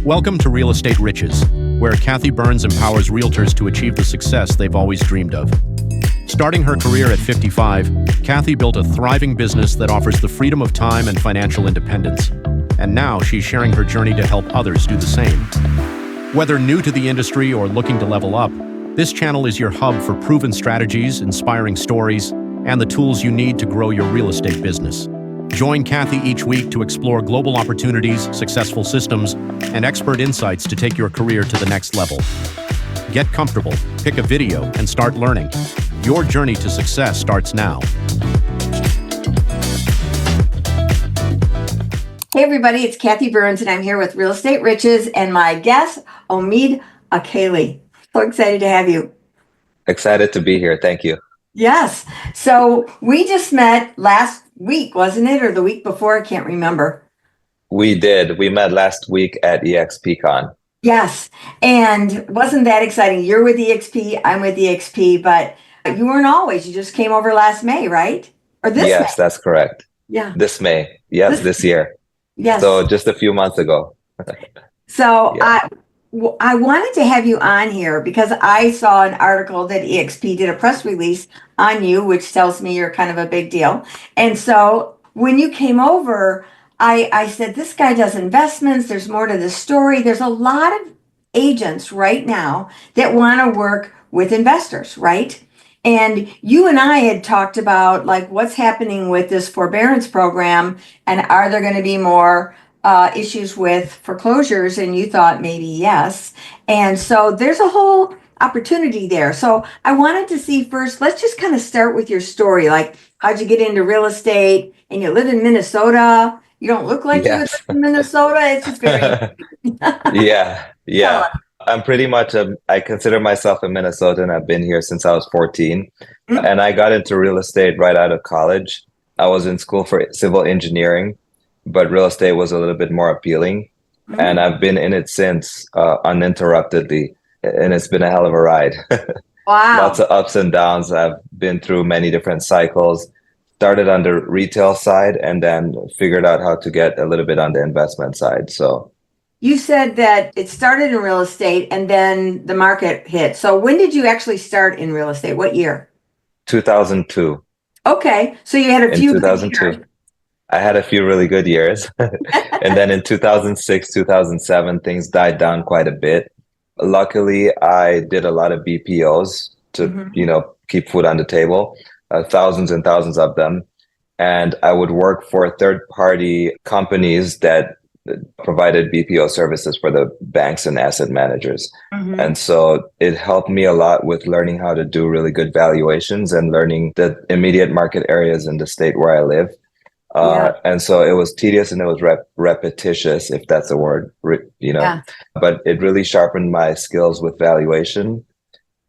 Welcome to Real Estate Riches, where Kathy Burns empowers realtors to achieve the success they've always dreamed of. Starting her career at 55, Kathy built a thriving business that offers the freedom of time and financial independence. And now she's sharing her journey to help others do the same. Whether new to the industry or looking to level up, this channel is your hub for proven strategies, inspiring stories, and the tools you need to grow your real estate business. Join Kathy each week to explore global opportunities, successful systems, and expert insights to take your career to the next level. Get comfortable, pick a video, and start learning. Your journey to success starts now. Hey everybody, it's Kathy Burns and I'm here with Real Estate Riches and my guest, Omid Akale. So excited to have you. Excited to be here. Thank you. Yes. So we just met last week, wasn't it? Or the week before? I can't remember. We did. We met last week at eXpCon. Yes. And wasn't that exciting? You're with eXp, I'm with eXp, but you weren't always. You just came over last May, right? Or this May? Yes, that's correct. Yeah. This May. Yes, this year. Yes. So just a few months ago. So Yeah. I wanted to have you on here because I saw an article that eXp did a press release on you, which tells me you're kind of a big deal. And so when you came over, I said, this guy does investments. There's more to this story. There's a lot of agents right now that want to work with investors, right? And you and I had talked about like what's happening with this forbearance program and are there going to be more issues with foreclosures, and you thought maybe yes. And so there's a whole opportunity there. So I wanted to see first, let's just kind of start with your story. Like, how'd you get into real estate? And you live in Minnesota. You don't look like Yes. you live in Minnesota. It's just very Yeah. I'm pretty much I consider myself a Minnesotan. I've been here since I was 14. Mm. And I got into real estate right out of college. I was in school for civil engineering, but real estate was a little bit more appealing. Mm. And I've been in it since uninterruptedly. And it's been a hell of a ride. Wow. Lots of ups and downs. I've been through many different cycles. Started on the retail side and then figured out how to get a little bit on the investment side. So You said that it started in real estate and then the market hit. So when did you actually start in real estate? What year? 2002. Okay. So you had a In few good 2002. years. I had a few really good years. And then in 2006, 2007, things died down quite a bit. Luckily, I did a lot of BPOs to, Mhm. keep food on the table, thousands and thousands of them. And I would work for third-party companies that provided BPO services for the banks and asset managers. Mhm. And so it helped me a lot with learning how to do really good valuations and learning the immediate market areas in the state where I live. Yeah. And so it was tedious and it was repetitious, if that's a word, Yeah. but it really sharpened my skills with valuation.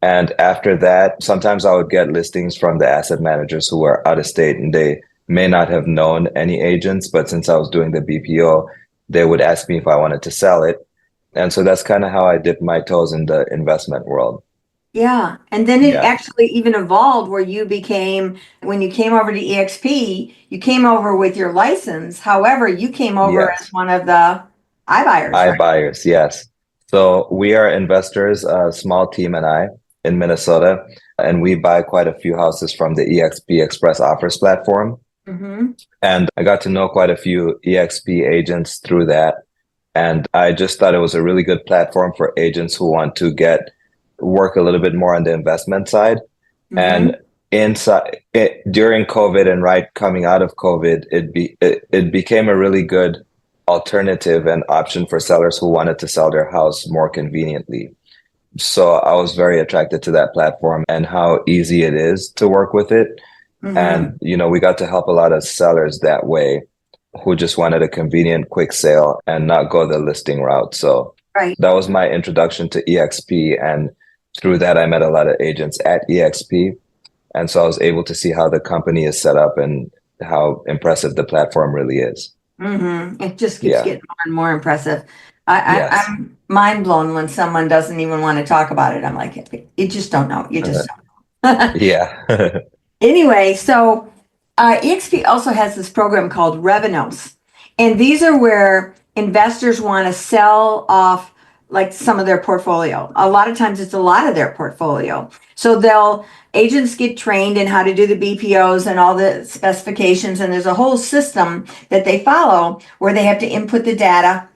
And after that, sometimes I would get listings from the asset managers who were out of state and they may not have known any agents, but since I was doing the BPO, they would ask me if I wanted to sell it. And so that's kind of how I dipped my toes in the investment world. Yeah. And then it Yeah. actually even evolved where you became, when you came over to eXp, you came over with your license. However, you came over Yes. as one of the iBuyers, right? iBuyers, yes. So we are investors, a small team and I in Minnesota, and we buy quite a few houses from the eXp Express Offers platform. Mm-hmm. And I got to know quite a few eXp agents through that. And I just thought it was a really good platform for agents who want to work a little bit more on the investment side. Mm-hmm. And during COVID and right coming out of COVID, it became a really good alternative and option for sellers who wanted to sell their house more conveniently. So I was very attracted to that platform and how easy it is to work with it. Mm-hmm. And, we got to help a lot of sellers that way who just wanted a convenient, quick sale and not go the listing route. So Right. that was my introduction to eXp. And through that, I met a lot of agents at eXp. And so I was able to see how the company is set up and how impressive the platform really is. Mm-hmm. It just keeps Yeah. getting more and more impressive. Yes. I'm mind blown when someone doesn't even want to talk about it. I'm like, you just don't know. You just don't know. Yeah. Anyway, so eXp also has this program called Revenues. And these are where investors want to sell off like some of their portfolio. A lot of times it's a lot of their portfolio. So agents get trained in how to do the BPOs and all the specifications, and there's a whole system that they follow where they have to input the data,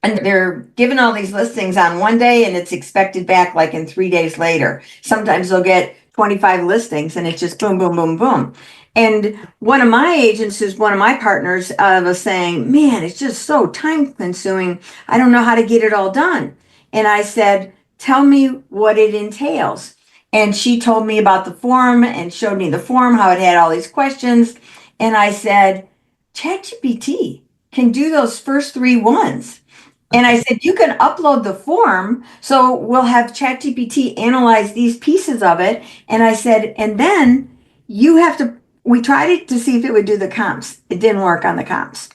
and they're given all these listings on one day and it's expected back like in 3 days later. Sometimes they'll get 25 listings and it's just boom, boom, boom, boom. And one of my agents, who's one of my partners, was saying, man, it's just so time consuming. I don't know how to get it all done. And I said, tell me what it entails. And she told me about the form and showed me the form, how it had all these questions. And I said, ChatGPT can do those first 3 ones. And I said, you can upload the form. So we'll have ChatGPT analyze these pieces of it. And I said, and then you have to, we tried it to see if it would do the comps. It didn't work on the comps.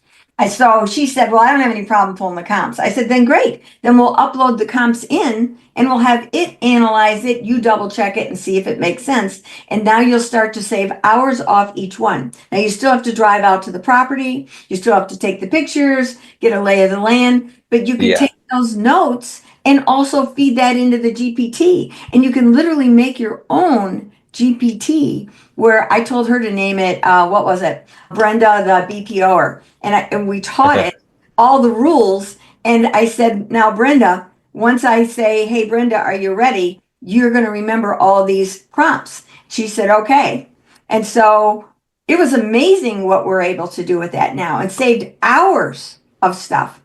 So she said, well, I don't have any problem pulling the comps. I said, then great. Then we'll upload the comps in and we'll have it analyze it. You double check it and see if it makes sense. And now you'll start to save hours off each one. Now you still have to drive out to the property. You still have to take the pictures, get a lay of the land, but you can take those notes and also feed that into the GPT. And you can literally make your own GPT, where I told her to name it, what was it? Brenda the BPOer. And we taught it all the rules. And I said, now, Brenda, once I say, hey, Brenda, are you ready? You're going to remember all these prompts. She said, okay. And so it was amazing what we're able to do with that now, and saved hours of stuff.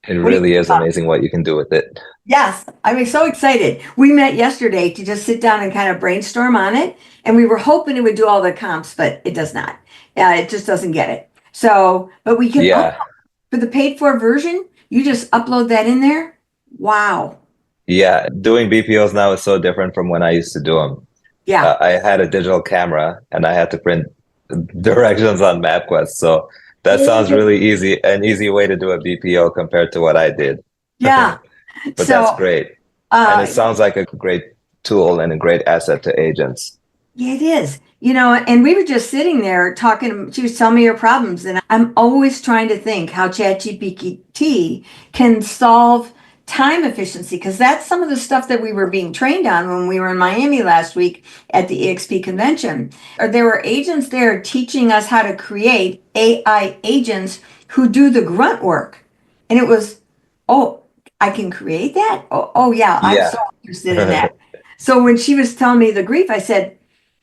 It really is amazing what you can do with it. Yes, I'm so excited. We met yesterday to just sit down and kind of brainstorm on it. And we were hoping it would do all the comps, but it does not. It just doesn't get it. So, but we can, upload, for the paid for version, you just upload that in there. Wow. Yeah, doing BPOs now is so different from when I used to do them. Yeah. I had a digital camera and I had to print directions on MapQuest. So that sounds really easy, an easy way to do a BPO compared to what I did. Yeah. But that's great. And it sounds like a great tool and a great asset to agents. Yeah, it is. And we were just sitting there talking. She was telling me her problems. And I'm always trying to think how ChatGPT can solve time efficiency, because that's some of the stuff that we were being trained on when we were in Miami last week at the eXp convention. There were agents there teaching us how to create AI agents who do the grunt work. And it was, oh, I can create that? Oh yeah, I'm so interested in that. So when she was telling me the grief, I said,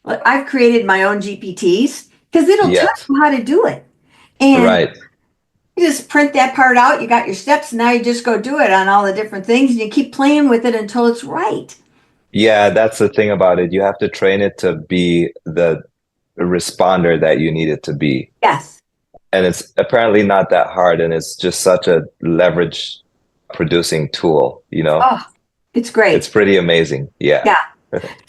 well, I've created my own GPTs because it'll tell you how to do it. And you just print that part out. You got your steps. Now you just go do it on all the different things, and you keep playing with it until it's right. Yeah, that's the thing about it. You have to train it to be the responder that you need it to be. Yes. And it's apparently not that hard. And it's just such a leverage producing tool, Oh, it's great. It's pretty amazing. Yeah. Yeah.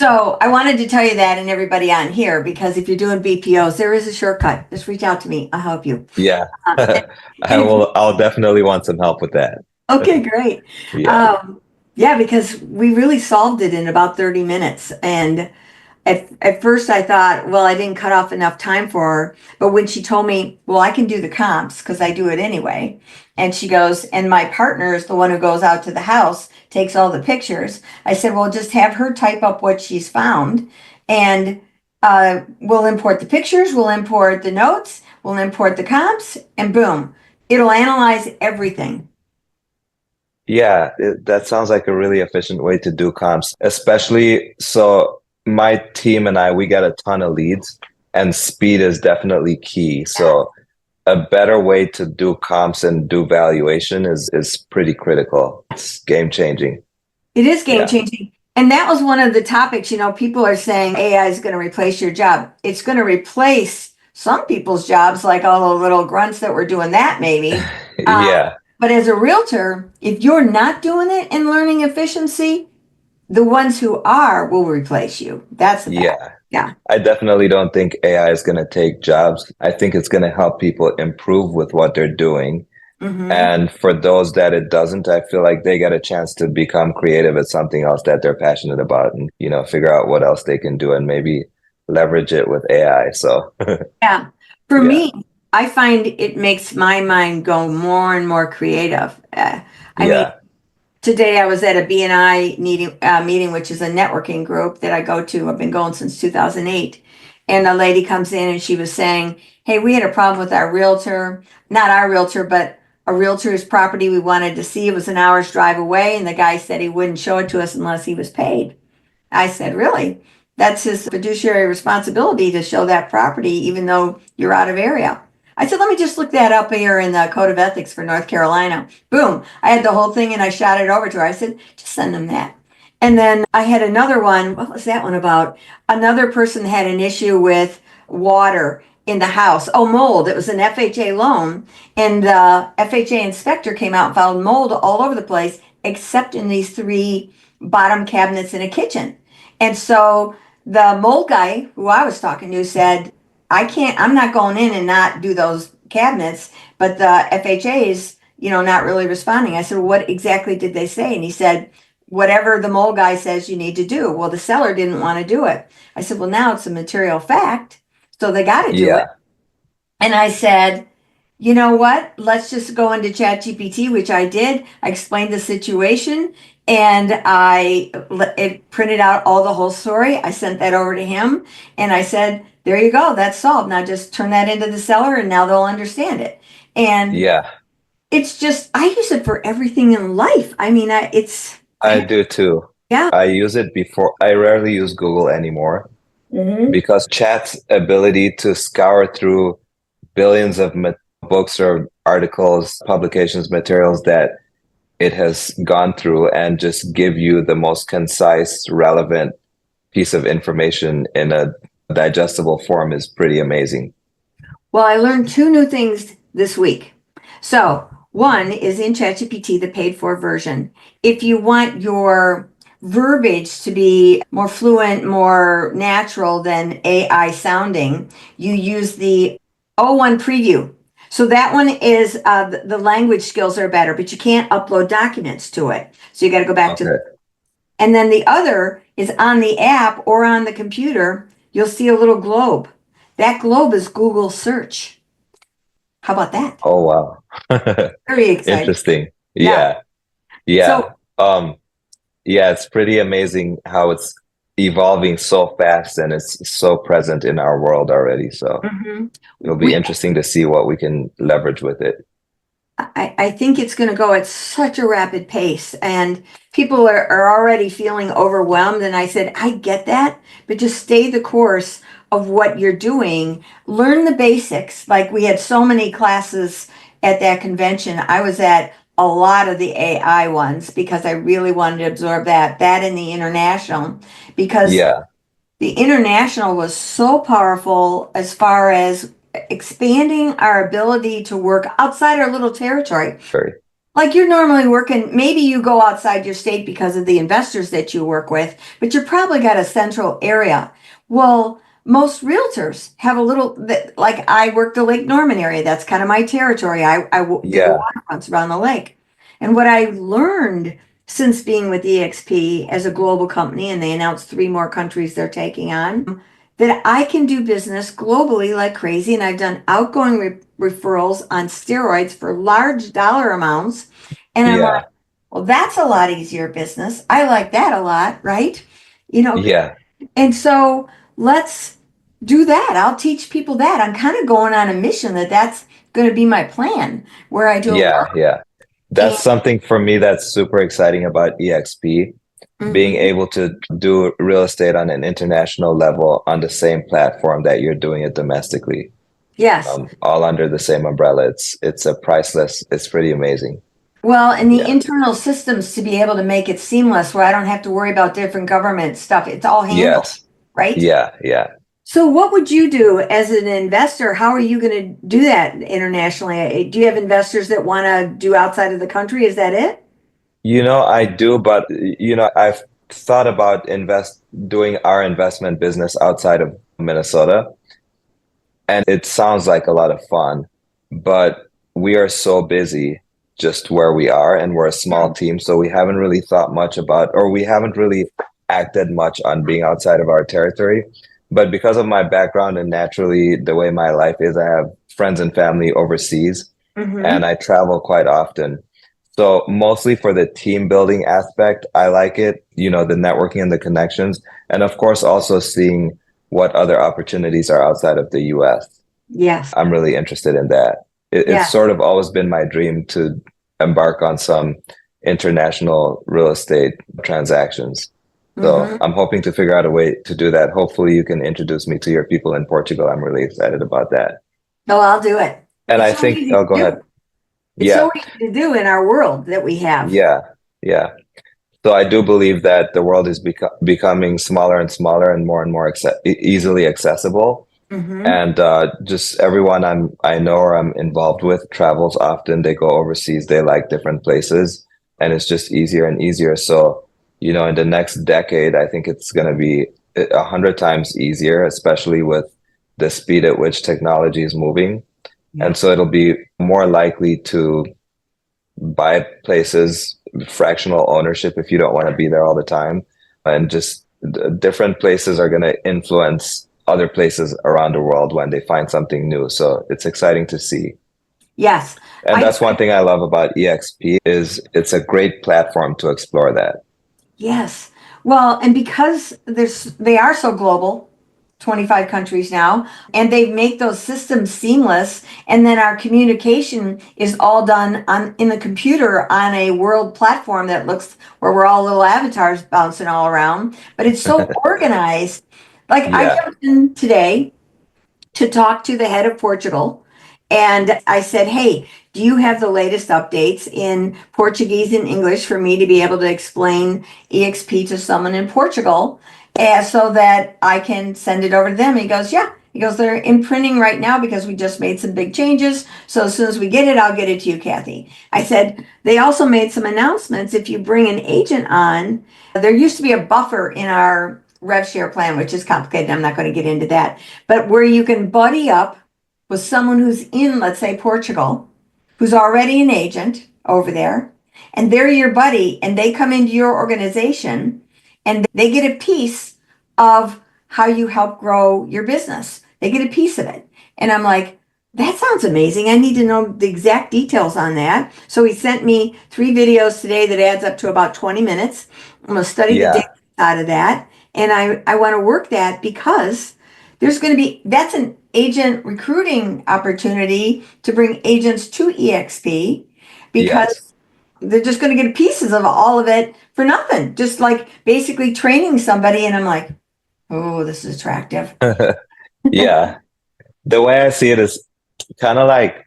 So I wanted to tell you that, and everybody on here, because if you're doing BPOs, there is a shortcut. Just reach out to me. I'll help you. Yeah. I'll definitely want some help with that. Okay, great. Yeah, because we really solved it in about 30 minutes. And at first I thought, well, I didn't cut off enough time for her. But when she told me, well, I can do the comps because I do it anyway. And she goes, and my partner is the one who goes out to the house, takes all the pictures. I said, well, just have her type up what she's found, and we'll import the pictures, we'll import the notes, we'll import the comps, and boom, it'll analyze everything. Yeah, that sounds like a really efficient way to do comps, especially so my team and we get a ton of leads, and speed is definitely key. So a better way to do comps and do valuation is pretty critical. It's game changing. It is game changing. And that was one of the topics, people are saying AI is going to replace your job. It's going to replace some people's jobs, like all the little grunts that were doing that maybe. But as a realtor, if you're not doing it and learning efficiency, the ones who are will replace you. That's the fact. Yeah. I definitely don't think AI is going to take jobs. I think it's going to help people improve with what they're doing. Mm-hmm. And for those that it doesn't, I feel like they get a chance to become creative at something else that they're passionate about, and, figure out what else they can do and maybe leverage it with AI. So for me, I find it makes my mind go more and more creative. I mean, Yeah. today I was at a BNI meeting, which is a networking group that I go to. I've been going since 2008. And a lady comes in and she was saying, hey, we had a problem with our realtor, not our realtor, but a realtor's property we wanted to see. It was an hour's drive away. And the guy said he wouldn't show it to us unless he was paid. I said, really? That's his fiduciary responsibility to show that property, even though you're out of area. I said, let me just look that up here in the Code of Ethics for North Carolina. Boom. I had the whole thing and I shot it over to her. I said, just send them that. And then I had another one. What was that one about? Another person had an issue with water in the house. Oh, mold. It was an FHA loan. And the FHA inspector came out and found mold all over the place, except in these 3 bottom cabinets in a kitchen. And so the mold guy who I was talking to said, I'm not going in and not do those cabinets, but the FHA's, not really responding. I said, well, what exactly did they say? And he said, whatever the mold guy says you need to do. Well, the seller didn't want to do it. I said, well, now it's a material fact, so they got to do it. Yeah. And I said, you know what? Let's just go into ChatGPT, which I did. I explained the situation and it printed out all the whole story. I sent that over to him and I said, there you go. That's solved. Now just turn that into the seller and now they'll understand it. And Yeah. it's just, I use it for everything in life. I mean, I do too. yeah. I use it before. I rarely use Google anymore Mm-hmm. because chat's ability to scour through billions of books or articles, publications, materials that it has gone through and just give you the most concise, relevant piece of information in a digestible form is pretty amazing. Well, I learned 2 new things this week. So one is in ChatGPT, the paid for version. If you want your verbiage to be more fluent, more natural than AI sounding, you use the O1 preview. So that one is the language skills are better, but you can't upload documents to it. So you got to go back to. And then the other is on the app or on the computer, you'll see a little globe. That globe is Google search. How about that? Oh, wow. Very exciting. Interesting. Yeah. Yeah. So, yeah, it's pretty amazing how it's evolving so fast and it's so present in our world already. So it'll be interesting to see what we can leverage with it. I think it's going to go at such a rapid pace and people are already feeling overwhelmed. And I said, I get that, but just stay the course of what you're doing. Learn the basics. Like we had so many classes at that convention. I was at a lot of the AI ones because I really wanted to absorb that and the international, because the international was so powerful as far as expanding our ability to work outside our little territory. Sure. Like you're normally working, maybe you go outside your state because of the investors that you work with, but you're probably got a central area. Well, most realtors have a little, like I work the Lake Norman area. That's kind of my territory. I did the waterfronts around the lake. And what I learned since being with eXp as a global company, and they announced 3 more countries they're taking on, that I can do business globally like crazy. And I've done outgoing referrals on steroids for large dollar amounts. And I'm like, well, that's a lot easier business. I like that a lot, right? And so let's do that. I'll teach people that. I'm kind of going on a mission that's going to be my plan where I do. That's something for me that's super exciting about eXp. Being able to do real estate on an international level on the same platform that you're doing it domestically. Yes. All under the same umbrella. It's a priceless, it's pretty amazing. Well, and the internal systems to be able to make it seamless where I don't have to worry about different government stuff. It's all handled, right? Yeah. So what would you do as an investor? How are you going to do that internationally? Do you have investors that want to do outside of the country? Is that it? I do, but I've thought about doing our investment business outside of Minnesota, and it sounds like a lot of fun, but we are so busy just where we are, and we're a small team, so we haven't really thought much about, or we haven't really acted much on being outside of our territory. But because of my background and naturally the way my life is, I have friends and family overseas, Mm-hmm. and I travel quite often. So mostly for the team building aspect, I like it, the networking and the connections, and of course also seeing what other opportunities are outside of the US. Yes. I'm really interested in that. It's Yes. sort of always been my dream to embark on some international real estate transactions. So Mm-hmm. I'm hoping to figure out a way to do that. Hopefully you can introduce me to your people in Portugal. I'm really excited about that. No, I'll do it. And It's I so think, easy oh, to go ahead. do. It's Yeah, so easy to do in our world that we have. yeah, yeah. So I do believe that the world is becoming smaller and more easily accessible. Mm-hmm. And just everyone I know or I'm involved with travels often. They go overseas. They like different places, and it's just easier and easier. So, in the next decade, I think it's going to be 100 times easier, especially with the speed at which technology is moving. Yeah. And so it'll be more likely to buy places fractional ownership if you don't want to be there all the time, and just different places are going to influence other places around the world when they find something new. So it's exciting to see. Yes. And I that's one thing I love about EXP is it's a great platform to explore that. Yes. Well, and because they are so global, 25 countries now, and they make those systems seamless, and then our communication is all done on in the computer on a world platform that looks where we're all little avatars bouncing all around, but it's so organized. Like I Yeah. jumped in today to talk to the head of Portugal. And I said, hey, do you have the latest updates in Portuguese and English for me to be able to explain EXP to someone in Portugal so that I can send it over to them? He goes, yeah. He goes, they're imprinting right now because we just made some big changes. So as soon as we get it, I'll get it to you, Kathy. I said, they also made some announcements. If you bring an agent on, there used to be a buffer in our rev share plan, which is complicated. I'm not going to get into that, but where you can buddy up with someone who's in, let's say, Portugal, who's already an agent over there, and they're your buddy, and they come into your organization and they get a piece of how you help grow your business. They get a piece of it. And I'm like, that sounds amazing. I need to know the exact details on that. So he sent me 3 videos today that adds up to about 20 minutes. I'm going to study the data Yeah. out of that. And I want to work that because that's an agent recruiting opportunity to bring agents to EXP Yes. because they're just going to get pieces of all of it for nothing. Just like basically training somebody. And I'm like, oh, this is attractive. Yeah. The way I see it is kind of like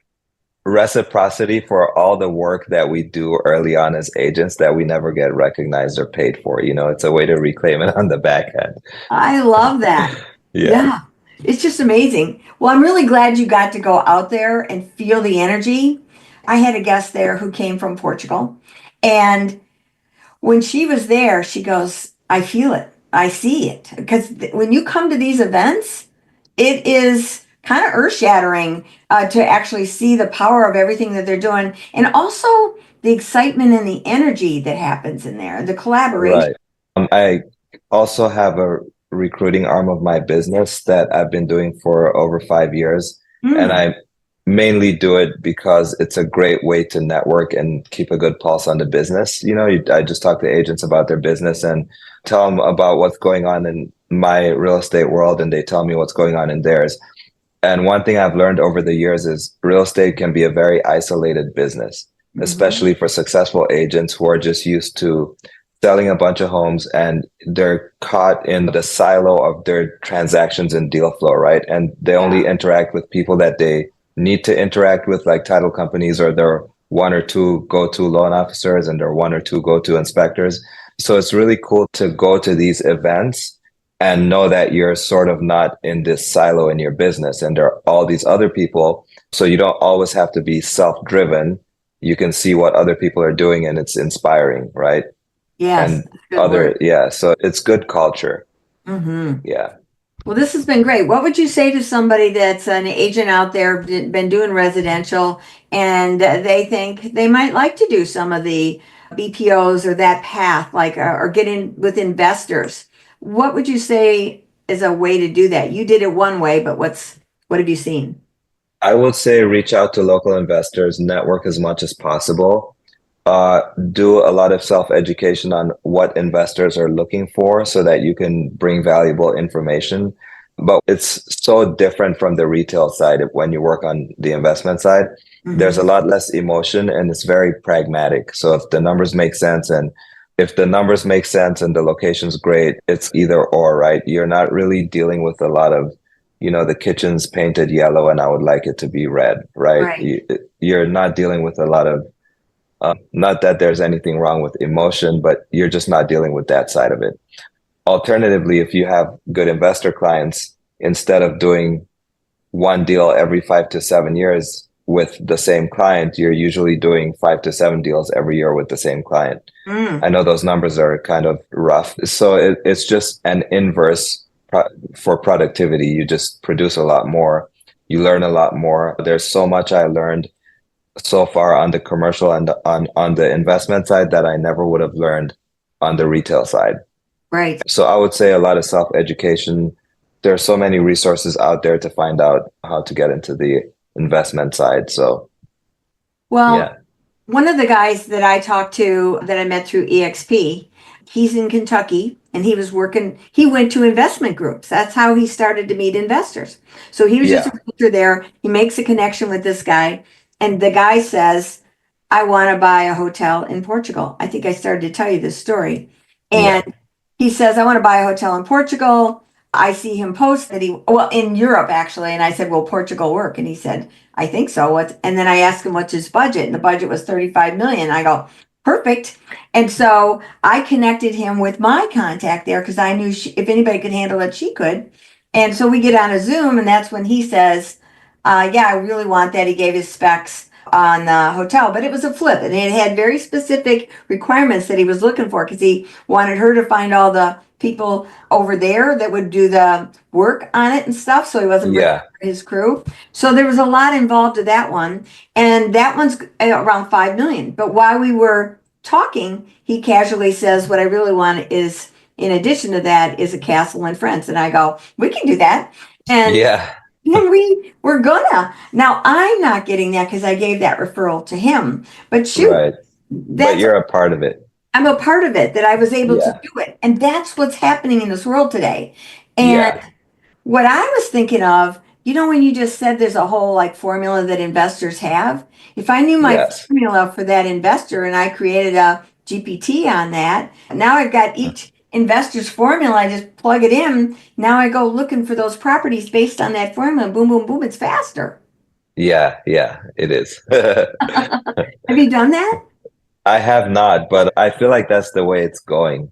reciprocity for all the work that we do early on as agents that we never get recognized or paid for. It's a way to reclaim it on the back end. I love that. Yeah. Yeah. It's just amazing. Well, I'm really glad you got to go out there and feel the energy. I had a guest there who came from Portugal, and when she was there, she goes, I feel it. I see it. Because when you come to these events, it is kind of earth shattering to actually see the power of everything that they're doing. And also the excitement and the energy that happens in there, the collaboration. Right. I also have a recruiting arm of my business that I've been doing for over 5 years. And Mm, I mainly do it because it's a great way to network and keep a good pulse on the business. I just talk to agents about their business and tell them about what's going on in my real estate world, and they tell me what's going on in theirs. And one thing I've learned over the years is real estate can be a very isolated business, mhm. especially for successful agents who are just used to selling a bunch of homes, and they're caught in the silo of their transactions and deal flow, right? And they only Yeah. interact with people that they need to interact with, like title companies, or their one or two go-to loan officers and their one or two go-to inspectors. So it's really cool to go to these events and know that you're sort of not in this silo in your business, and there are all these other people. So you don't always have to be self-driven. You can see what other people are doing, and it's inspiring, right? Yes, And that's a good word. yeah, so it's good culture. Hmm. Yeah. Well, this has been great. What would you say to somebody that's an agent out there, been doing residential, and they think they might like to do some of the BPOs or that path, like or get in with investors? What would you say is a way to do that? You did it one way, but what have you seen? I would say reach out to local investors, network as much as possible. Do a lot of self-education on what investors are looking for so that you can bring valuable information. But it's so different from the retail side when you work on the investment side. There's a lot less emotion and it's very pragmatic. So if the numbers make sense and if the numbers make sense and the location's great, it's either or, right? You're not really dealing with a lot of, the kitchen's painted yellow and I would like it to be red, right? Right. You're not dealing with a lot of, not that there's anything wrong with emotion, but you're just not dealing with that side of it. Alternatively, if you have good investor clients, instead of doing one deal every 5 to 7 years with the same client, you're usually doing 5 to 7 deals every year with the same client. I know those numbers are kind of rough. So it's just an inverse for productivity. You just produce a lot more. You learn a lot more. There's so much I learned so far on the commercial and on the investment side that I never would have learned on the retail side. Right. So I would say a lot of self-education. There are so many resources out there to find out how to get into the investment side. So, Well, yeah. one of the guys that I talked to that I met through EXP, he's in Kentucky and he went to investment groups. That's how he started to meet investors. So he was just a realtor there. He makes a connection with this guy. And the guy says, I want to buy a hotel in Portugal. I think I started to tell you this story. And he says, I want to buy a hotel in Portugal. I see him post that in Europe actually. And I said, will Portugal work? And he said, I think so. And then I asked him, what's his budget? And the budget was 35 million. I go, perfect. And so I connected him with my contact there because I knew if anybody could handle it, she could. And so we get on a Zoom and that's when he says, yeah, I really want that. He gave his specs on the hotel, but it was a flip and it had very specific requirements that he was looking for because he wanted her to find all the people over there that would do the work on it and stuff. So he wasn't bringing his crew. So there was a lot involved to that one. And that one's around 5 million. But while we were talking, he casually says, what I really want is, in addition to that, is a castle in France. And I go, we can do that. And and we're gonna. Now, I'm not getting that because I gave that referral to him. But shoot, but you're a part of it. I'm a part of it, that I was able to do it. And that's what's happening in this world today. And what I was thinking of, when you just said there's a whole formula that investors have, if I knew my formula for that investor and I created a GPT on that, now I've got each investor's formula, I just plug it in. Now I go looking for those properties based on that formula. Boom, boom, boom. It's faster. Yeah, it is. Have you done that? I have not, but I feel like that's the way it's going,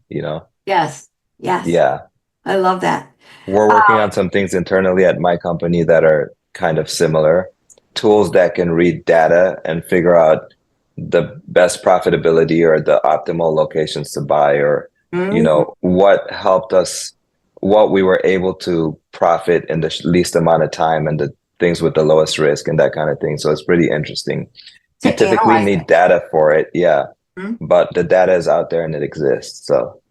Yes. Yeah. I love that. We're working on some things internally at my company that are kind of similar. Tools that can read data and figure out the best profitability or the optimal locations to buy or, what helped us, what we were able to profit in the least amount of time and the things with the lowest risk and that kind of thing. So it's pretty interesting. You typically need data for it, but the data is out there and it exists. So,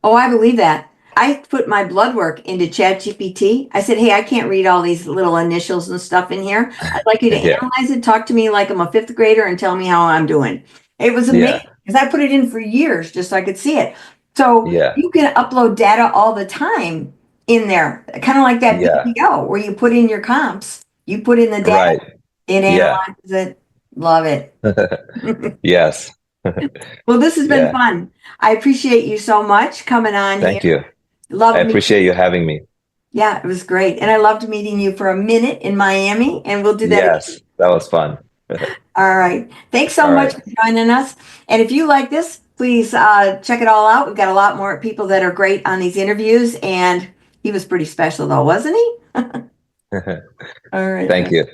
I believe that. I put my blood work into ChatGPT. I said, hey, I can't read all these little initials and stuff in here. I'd like you to analyze it, talk to me like I'm a fifth grader and tell me how I'm doing. It was amazing because I put it in for years just so I could see it. So you can upload data all the time in there, kind of like that BPO where you put in your comps, you put in the data, it analyzes it. Love it. Yes. Well, this has been fun. I appreciate you so much coming on. Thank you. I appreciate you having me. Yeah, it was great. And I loved meeting you for a minute in Miami, and we'll do that again. That was fun. All right. Thanks so much for joining us. And if you like this, please check it all out. We've got a lot more people that are great on these interviews, and he was pretty special though, wasn't he? All right. Thank you.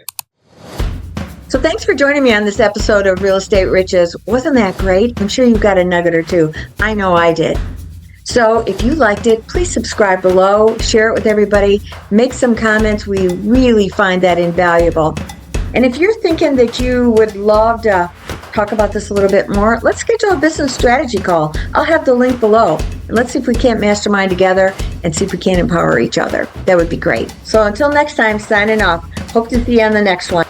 So thanks for joining me on this episode of Real Estate Riches. Wasn't that great? I'm sure you got a nugget or two. I know I did. So if you liked it, please subscribe below, share it with everybody, make some comments. We really find that invaluable. And if you're thinking that you would love to talk about this a little bit more, let's schedule a business strategy call. I'll have the link below. And let's see if we can't mastermind together and see if we can empower each other. That would be great. So until next time, signing off. Hope to see you on the next one.